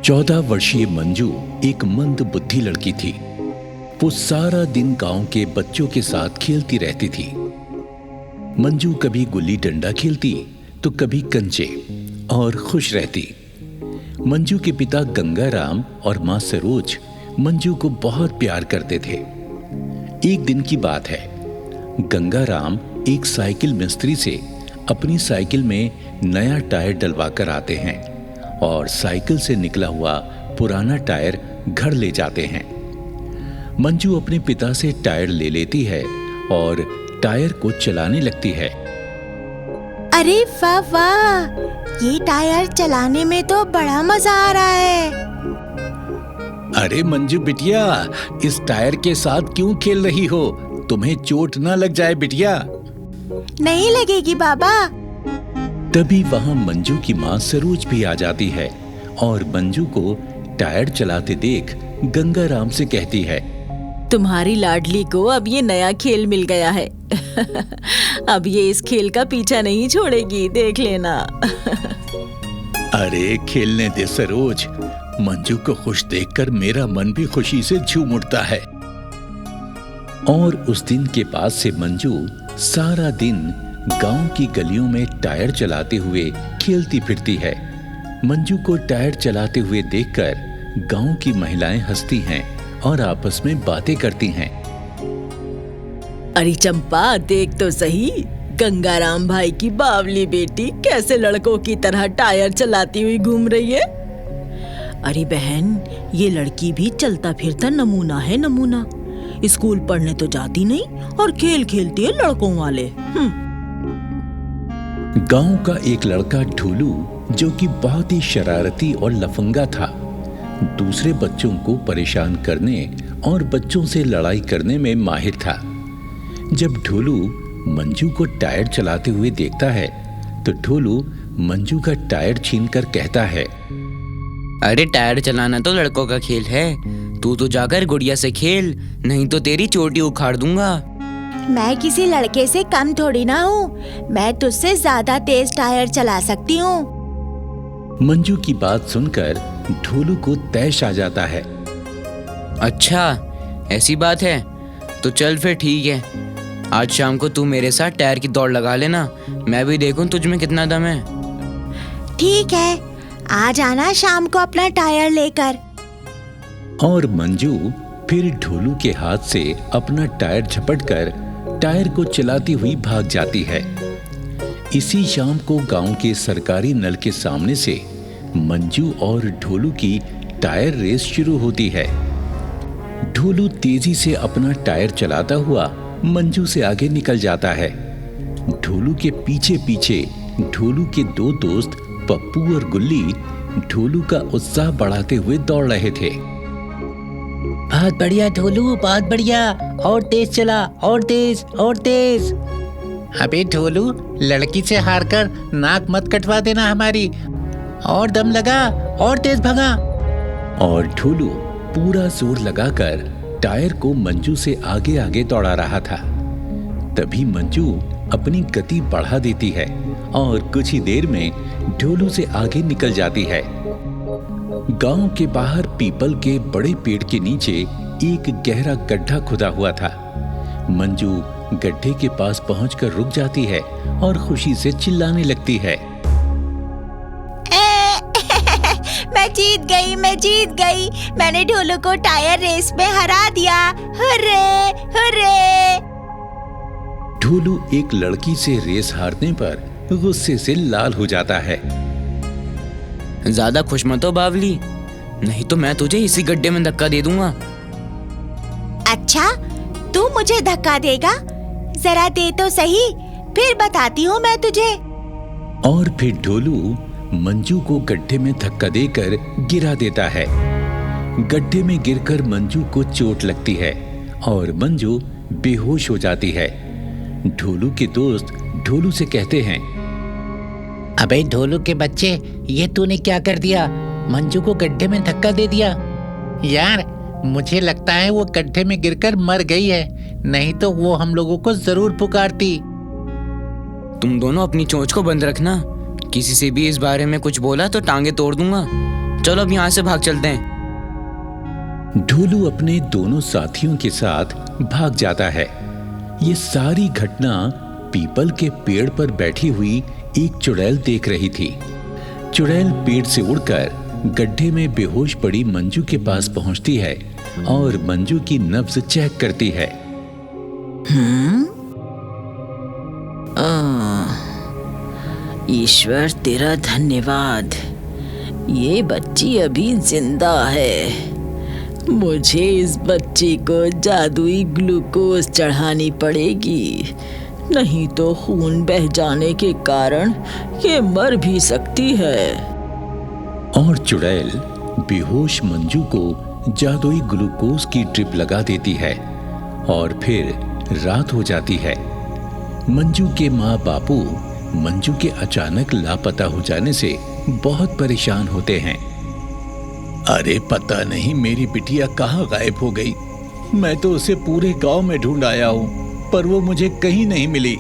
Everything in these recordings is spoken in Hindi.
14 वर्षीय मंजू एक मंद बुद्धि लड़की थी। वो सारा दिन गांव के बच्चों के साथ खेलती रहती थी। मंजू कभी गुल्ली डंडा खेलती तो कभी कंचे और खुश रहती। मंजू के पिता गंगाराम और मां सरोज मंजू को बहुत प्यार करते थे। एक दिन की बात है, गंगाराम एक साइकिल मिस्त्री से अपनी साइकिल में नया टायर डलवा कर आते हैं और साइकिल से निकला हुआ पुराना टायर घर ले जाते हैं। मंजू अपने पिता से टायर ले लेती है और टायर को चलाने लगती है। अरे वाह वाह, ये टायर चलाने में तो बड़ा मजा आ रहा है। अरे मंजू बिटिया, इस टायर के साथ क्यों खेल रही हो? तुम्हें चोट ना लग जाए बिटिया। नहीं लगेगी बाबा। तभी वहां मंजू की मां सरोज भी आ जाती है और मंजू को टायर चलाते देख गंगाराम से कहती है, तुम्हारी लाडली को अब ये नया खेल मिल गया है। अब ये इस खेल का पीछा नहीं छोड़ेगी, देख लेना। अरे खेलने दे सरोज, मंजू को खुश देखकर मेरा मन भी खुशी से झूम उठता है। और उस दिन के बाद से मंजू सारा दिन गांव की गलियों में टायर चलाते हुए खेलती फिरती है। मंजू को टायर चलाते हुए देखकर गांव की महिलाएं हंसती हैं और आपस में बातें करती हैं। अरे चंपा, देख तो सही, गंगाराम भाई की बावली बेटी कैसे लड़कों की तरह टायर चलाती हुई घूम रही है। अरे बहन, ये लड़की भी चलता फिरता नमूना है, नमूना। स्कूल पढ़ने तो जाती नहीं और खेल खेलती है लड़कों वाले। गांव का एक लड़का ढोलू, जो कि बहुत ही शरारती और लफंगा था, दूसरे बच्चों को परेशान करने और बच्चों से लड़ाई करने में माहिर था। जब ढोलू मंजू को टायर चलाते हुए देखता है तो ढोलू मंजू का टायर छीनकर कहता है, अरे टायर चलाना तो लड़कों का खेल है, तू तो जाकर गुड़िया से खेल, नहीं तो तेरी चोटी उखाड़ दूंगा। मैं किसी लड़के से कम थोड़ी ना हूँ, मैं तुझसे ज्यादा तेज टायर चला सकती हूँ। मंजू की बात सुनकर ढोलू को तैश आ जाता है। अच्छा ऐसी बात है, तो चल फिर ठीक है, आज शाम को तू मेरे साथ टायर की दौड़ लगा लेना, मैं भी देखूं तुझ में कितना दम है। ठीक है, आ जाना शाम को अपना टायर लेकर। और मंजू फिर ढोलू के हाथ से अपना टायर झपटकर टायर को चलाती हुई भाग जाती है। इसी शाम को गांव के सरकारी नल के सामने से मंजू और ढोलू की टायर रेस शुरू होती है। ढोलू तेजी से अपना टायर चलाता हुआ मंजू से आगे निकल जाता है। ढोलू के पीछे पीछे ढोलू के दो दोस्त पप्पू और गुल्ली ढोलू का उत्साह बढ़ाते हुए दौड़ रहे थे। बहुत बढ़िया ढोलू, बहुत बढ़िया, और तेज चला, और तेज और तेज। अबे ढोलू, लड़की से हारकर नाक मत कटवा देना हमारी, और दम लगा और तेज भगा। और ढोलू पूरा जोर लगाकर टायर को मंजू से आगे आगे दौड़ा रहा था। तभी मंजू अपनी गति बढ़ा देती है और कुछ ही देर में ढोलू से आगे निकल जाती है। गांव के बाहर पीपल के बड़े पेड़ के नीचे एक गहरा गड्ढा खुदा हुआ था। मंजू गड्ढे के पास पहुंचकर रुक जाती है और खुशी से चिल्लाने लगती है, मैं जीत गई, मैं जीत गई, मैंने ढोलू को टायर रेस में हरा दिया, हुर्रे हुर्रे। ढोलू एक लड़की से रेस हारने पर गुस्से से लाल हो जाता है। ज्यादा खुश मत हो बावली, नहीं तो मैं तुझे इसी गड्ढे में धक्का दे दूंगा। अच्छा, तू मुझे धक्का देगा? जरा दे तो सही, फिर बताती हूँ मैं तुझे। और फिर ढोलू मंजू को गड्ढे में धक्का देकर गिरा देता है। गड्ढे में गिरकर मंजू को चोट लगती है और मंजू बेहोश हो जाती है। ढोलू के दोस्त ढोलू से कहते हैं, अबे ढोलू के बच्चे, ये तूने क्या कर दिया? मंजू को गड्ढे में धक्का दे दिया। यार, मुझे लगता है वो गड्ढे में गिरकर मर गई है, नहीं तो वो हम लोगों को जरूर पुकारती। तुम दोनों अपनी चोंच को बंद रखना, किसी से भी इस बारे में कुछ बोला तो टांगे तोड़ दूंगा। चलो अब यहाँ से भाग चलते हैं। ढोलू अपने दोनों साथियों के साथ भाग जाता है। ये सारी घटना पीपल के पेड़ पर बैठी हुई एक चुड़ैल देख रही थी। चुड़ैल पेड़ से उड़कर गड्ढे में बेहोश पड़ी मंजू के पास पहुंचती है और मंजू की नब्ज चेक करती है। ईश्वर तेरा धन्यवाद, ये बच्ची अभी जिंदा है। मुझे इस बच्ची को जादुई ग्लूकोज चढ़ानी पड़ेगी, नहीं तो खून बह जाने के कारण ये मर भी सकती है। और चुड़ैल बेहोश मंजू को जादुई ग्लूकोज की ड्रिप लगा देती है और फिर रात हो जाती है। मंजू के माँ बापू मंजू के अचानक लापता हो जाने से बहुत परेशान होते हैं। अरे पता नहीं मेरी बिटिया कहाँ गायब हो गई। मैं तो उसे पूरे गांव में ढूंढ आया हूँ, पर वो मुझे कहीं नहीं मिली।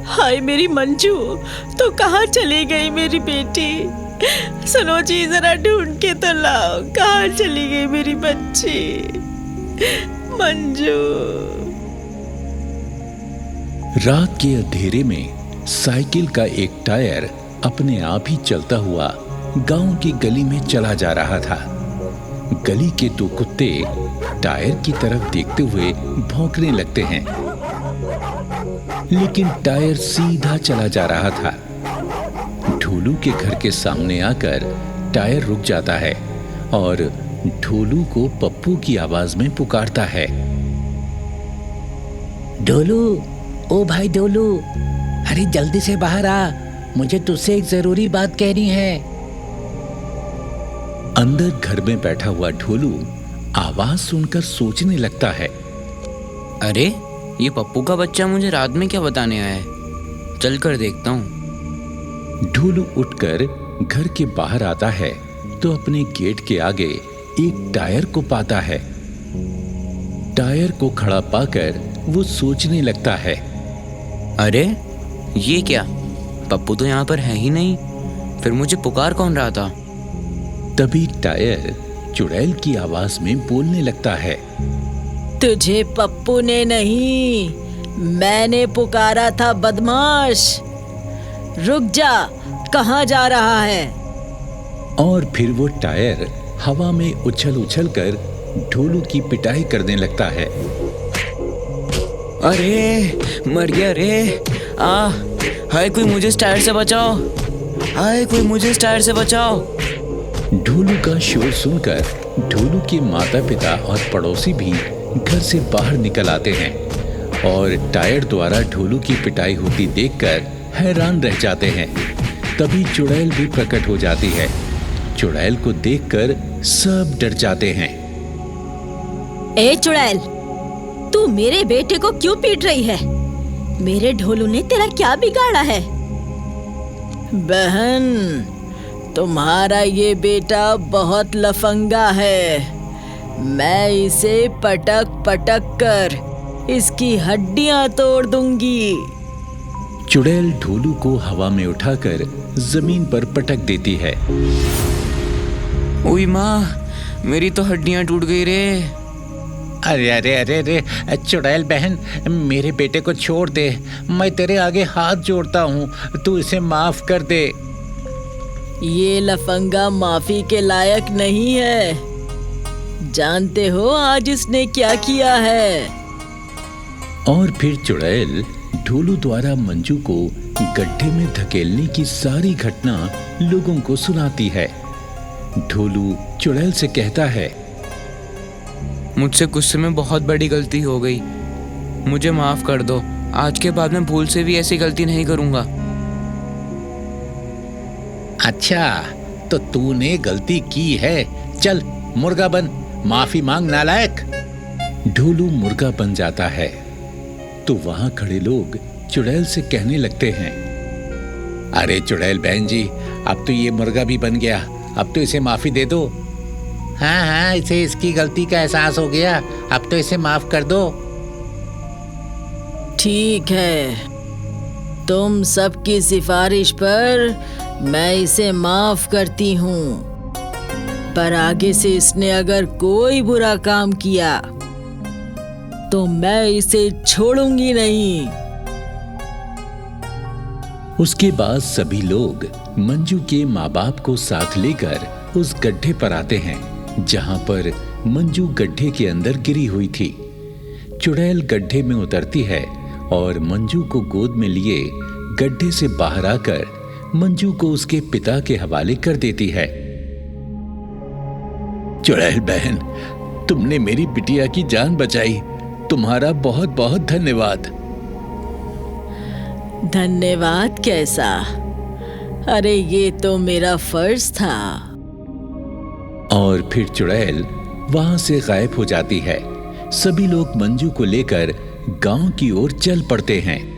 हाय मेरी मंजू, तो कहाँ चली गई मेरी बेटी? सुनो जी, जरा ढूंढ के तो लाओ, कहाँ चली गई मेरी बच्ची मंजू? रात के अंधेरे में साइकिल का एक टायर अपने आप ही चलता हुआ गांव की गली में चला जा रहा था। गली के दो कुत्ते टायर की तरफ देखते हुए भौंकने लगते हैं, लेकिन टायर सीधा चला जा रहा था। ढोलू के घर के सामने आकर टायर रुक जाता है और ढोलू को पप्पू की आवाज में पुकारता है। ढोलू, ओ भाई ढोलू, अरे जल्दी से बाहर आ, मुझे तुझसे एक जरूरी बात कहनी है। अंदर घर में बैठा हुआ ढोलू आवाज सुनकर सोचने लगता है। अरे ये पप्पू का बच्चा मुझे रात में क्या बताने आया है, चल कर देखता हूँ। ढोलू उठकर घर के बाहर आता है तो अपने गेट के आगे एक टायर को पाता है। टायर को खड़ा पाकर वो सोचने लगता है, अरे ये क्या, पप्पू तो यहाँ पर है ही नहीं, फिर मुझे पुकार कौन रहा था? तभी टायर चुड़ैल की आवाज में बोलने लगता है। तुझे पप्पू ने नहीं, मैंने पुकारा था बदमाश। रुक जा, कहाँ जा रहा है? और फिर वो टायर हवा में उछल उछल कर ढोलू की पिटाई करने लगता है। अरे मर गया रे, हाय कोई मुझे इस टायर से बचाओ, हाय कोई मुझे इस टायर से बचाओ। ढोलू का शोर सुनकर ढोलू के माता पिता और पड़ोसी भी घर से बाहर निकल आते हैं और टायर द्वारा ढोलू की पिटाई होती देखकर हैरान रह जाते हैं। तभी चुड़ैल भी प्रकट हो जाती है। चुड़ैल को देखकर सब डर जाते हैं। ए चुड़ैल, तू मेरे बेटे को क्यों पीट रही है? मेरे ढोलू ने तेरा क्या बिगाड़ा है? बहन, तुम्हारा ये बेटा बहुत लफंगा है। मैं इसे पटक पटक कर इसकी हड्डियां तोड़ दूंगी। चुड़ैल ढोलू को हवा में उठाकर जमीन पर पटक देती है। ओई माँ, मेरी तो हड्डियां टूट गई रे। अरे अरे अरे अरे चुड़ैल बहन, मेरे बेटे को छोड़ दे, मैं तेरे आगे हाथ जोड़ता हूँ, तू इसे माफ कर दे। ये लफंगा माफी के लायक नहीं है। जानते हो आज इसने क्या किया है? और फिर चुड़ैल ढोलू द्वारा मंजू को गड्ढे में धकेलने की सारी घटना लोगों को सुनाती है। ढोलू चुड़ैल से कहता है, मुझसे गुस्से में बहुत बड़ी गलती हो गई, मुझे माफ कर दो। आज के बाद मैं भूल से भी ऐसी गलती नहीं करूंगा। अच्छा, तो तूने गलती की है, चल मुर्गा बन, माफी मांग नालायक। ढोलू मुर्गा बन जाता है तो वहां खड़े लोग चुड़ैल से कहने लगते हैं, अरे चुड़ैल बहन जी, अब तो ये मुर्गा भी बन गया, अब तो इसे माफी दे दो। हाँ हाँ, इसे इसकी गलती का एहसास हो गया, अब तो इसे माफ कर दो। ठीक है, तुम सबकी सिफारिश पर मैं इसे माफ करती हूँ, पर आगे से इसने अगर कोई बुरा काम किया तो मैं इसे छोड़ूंगी नहीं। उसके बाद सभी लोग मंजू के माँ बाप को साथ लेकर उस गड्ढे पर आते हैं जहां पर मंजू गड्ढे के अंदर गिरी हुई थी। चुड़ैल गड्ढे में उतरती है और मंजू को गोद में लिए गड्ढे से बाहर आकर मंजू को उसके पिता के हवाले कर देती है। चुड़ैल बहन, तुमने मेरी बिटिया की जान बचाई, तुम्हारा बहुत बहुत धन्यवाद। धन्यवाद कैसा? अरे ये तो मेरा फर्ज था। और फिर चुड़ैल वहां से गायब हो जाती है। सभी लोग मंजू को लेकर गांव की ओर चल पड़ते हैं।